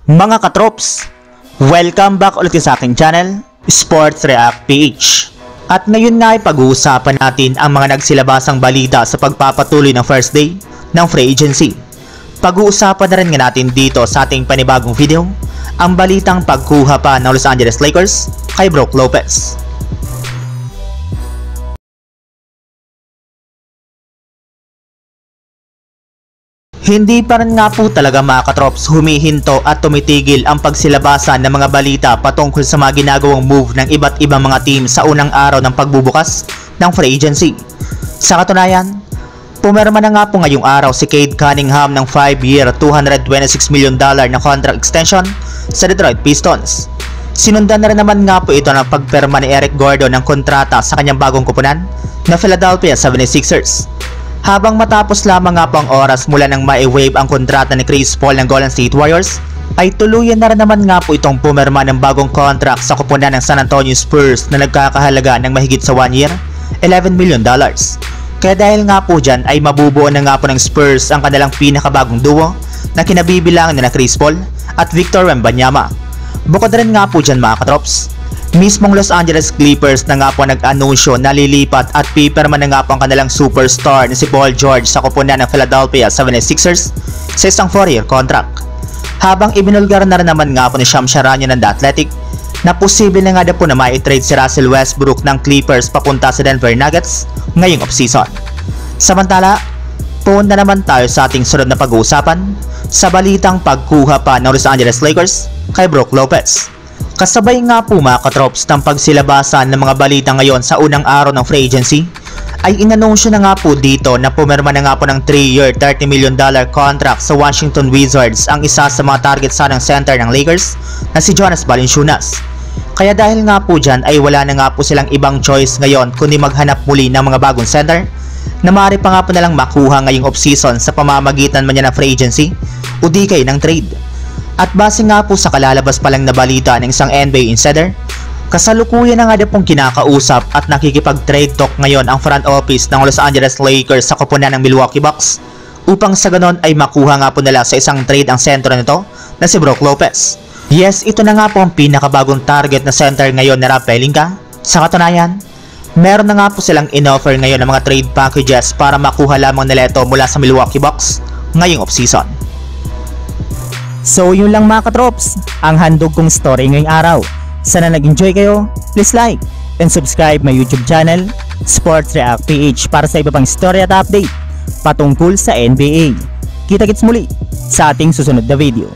Mga katrops, welcome back ulit sa aking channel, Sports React PH. At ngayon nga ay pag-uusapan natin ang mga nagsilabasang balita sa pagpapatuloy ng first day ng free agency. Pag-uusapan na rin nga natin dito sa ating panibagong video, ang balitang pagkuha pa ng Los Angeles Lakers kay Brook Lopez. Hindi pa rin nga po talaga mga katrops humihinto at tumitigil ang pagsilabasan ng mga balita patungkol sa mga ginagawang move ng iba't ibang mga team sa unang araw ng pagbubukas ng free agency. Sa katunayan, pumirma na nga po ngayong araw si Cade Cunningham ng 5-year $226 million na contract extension sa Detroit Pistons. Sinundan na rin naman nga po ito ng pagpirma ni Eric Gordon ng kontrata sa kanyang bagong kupunan na Philadelphia 76ers. Habang matapos lamang nga po ang oras mula nang ma-waive ang kontrata ni Chris Paul ng Golden State Warriors, ay tuluyan na rin naman nga po itong pumirma ng bagong contract sa kupunan ng San Antonio Spurs na nagkakahalaga ng mahigit sa 1 year, $11 million. Kaya dahil nga po dyan ay mabubuo na nga po ng Spurs ang kanilang pinakabagong duo na kinabibilangan na Chris Paul at Victor Wembanyama. Bukod rin nga po dyan mga katrops, mismong Los Angeles Clippers na nga po nag-anunsyo na lilipat at pipirma na nga po ang kanilang superstar na si Paul George sa kupunan ng Philadelphia 76ers sa isang 4-year contract. Habang ibinulgar na rin naman nga po ni Shams Charania ng The Athletic na posible na nga po na mai-trade si Russell Westbrook ng Clippers papunta sa Denver Nuggets ngayong offseason. Samantala, punta naman tayo sa ating sunod na pag-uusapan sa balitang pagkuha pa ng Los Angeles Lakers kay Brook Lopez. Kasabay nga po mga katrops ng pagsilabasan ng mga balita ngayon sa unang araw ng free agency, ay inanunsyo na nga po dito na pumirma na nga po ng 3-year $30 million contract sa Washington Wizards ang isa sa mga target sa ng center ng Lakers na si Jonas Valanciunas. Kaya dahil nga po dyan ay wala na nga po silang ibang choice ngayon kundi maghanap muli ng mga bagong center na maaari pa nga po nalang makuha ngayong offseason sa pamamagitan man niya ng free agency o di kay ng trade. At base nga po sa kalalabas pa lang na balita ng isang NBA insider, kasalukuyan na nga din pong kinakausap at nakikipag-trade talk ngayon ang front office ng Los Angeles Lakers sa kupunan ng Milwaukee Bucks upang sa ganon ay makuha nga po nila sa isang trade ang sentro nito na si Brook Lopez. Yes, ito na nga po ang pinakabagong target na center ngayon na Rob Pelinka. Sa katunayan, meron na nga po silang in-offer ngayon ng mga trade packages para makuha lamang nila ito mula sa Milwaukee Bucks ngayong offseason. So yun lang mga katrops, ang handog kong story ngayong araw. Sana nag-enjoy kayo, please like and subscribe my YouTube channel, Sports React PH para sa iba pang story at update patungkol sa NBA. Kita-kits muli sa ating susunod na video.